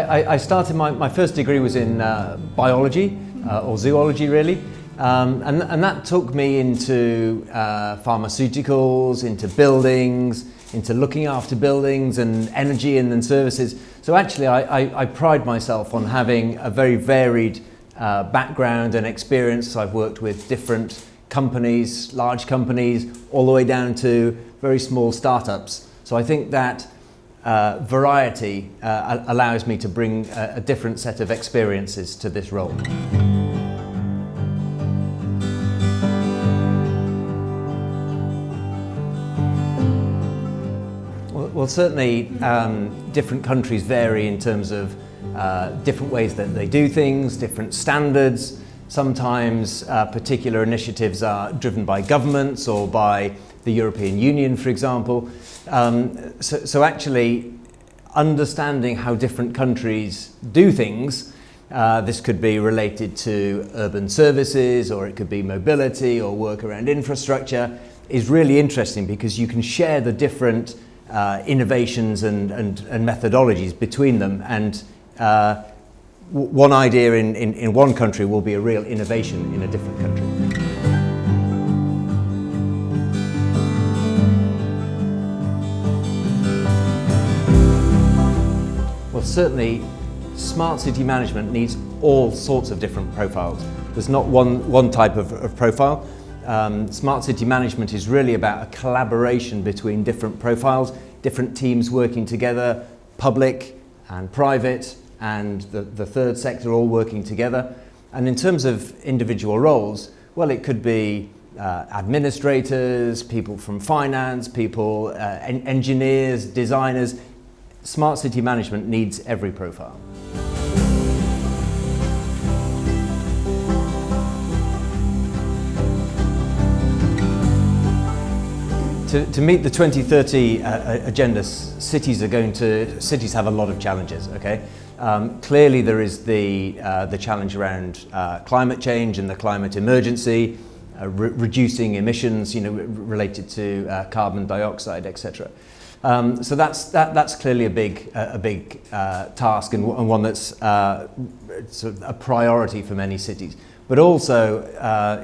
I started my first degree was in biology, or zoology really, and that took me into pharmaceuticals, into buildings, into looking after buildings and energy and then services. So actually I pride myself on having a very varied background and experience. I've worked with different companies, large companies, all the way down to very small startups. So I think that variety allows me to bring a different set of experiences to this role. Well, certainly different countries vary in terms of different ways that they do things, different standards. Sometimes particular initiatives are driven by governments or by the European Union, for example. So actually understanding how different countries do things, this could be related to urban services, or it could be mobility or work around infrastructure, is really interesting because you can share the different innovations and methodologies between them, and one idea in one country will be a real innovation in a different country. Well, certainly smart city management needs all sorts of different profiles. There's not one type of profile. Smart city management is really about a collaboration between different profiles, different teams working together, public and private, and the third sector all working together. And in terms of individual roles, well, it could be administrators, people from finance, people, engineers, designers. Smart city management needs every profile. To meet the 2030 agenda, cities have a lot of challenges. Okay, clearly there is the challenge around climate change and the climate emergency, reducing emissions, related to carbon dioxide, etc. So that's clearly a big task, and one that's sort of a priority for many cities. But also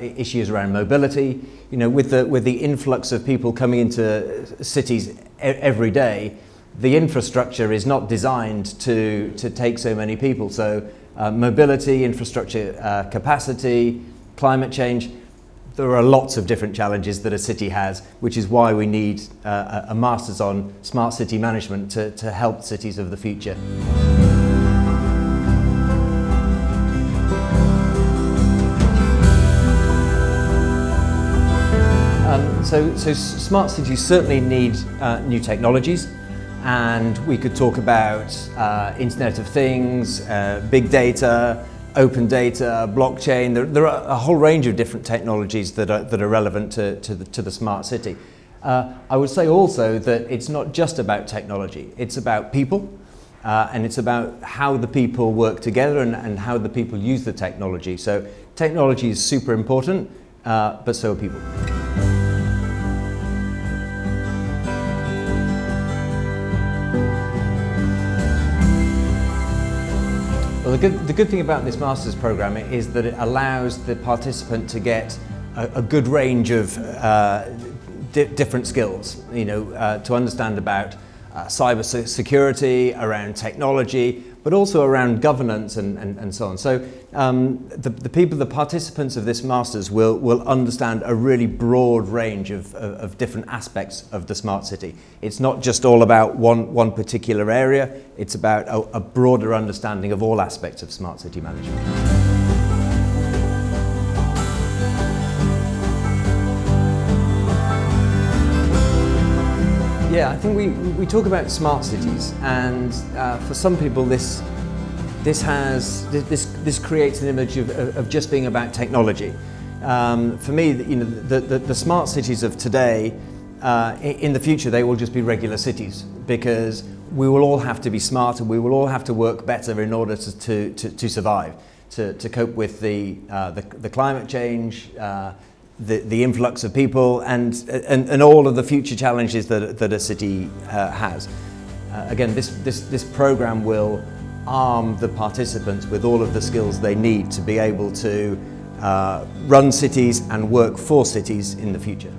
issues around mobility. With the influx of people coming into cities every day, the infrastructure is not designed to take so many people. So mobility, infrastructure capacity, climate change, there are lots of different challenges that a city has, which is why we need a master's on smart city management to help cities of the future. So smart cities certainly need new technologies, and we could talk about Internet of Things, big data, open data, blockchain. There are a whole range of different technologies that are relevant to the smart city. I would say also that it's not just about technology, it's about people, and it's about how the people work together and how the people use the technology. So technology is super important, but so are people. Well, the good thing about this master's program is that it allows the participant to get a good range of different skills, to understand about cyber security, around technology, but also around governance and so on. So the participants of this master's will understand a really broad range of different aspects of the smart city. It's not just all about one particular area, it's about a broader understanding of all aspects of smart city management. Yeah, I think we talk about smart cities, and for some people this creates an image of just being about technology. For me, the smart cities of today, in the future, they will just be regular cities, because we will all have to be smarter. We will all have to work better in order to survive, to cope with the climate change. The influx of people and all of the future challenges that a city has. Again, this program will arm the participants with all of the skills they need to be able to run cities and work for cities in the future.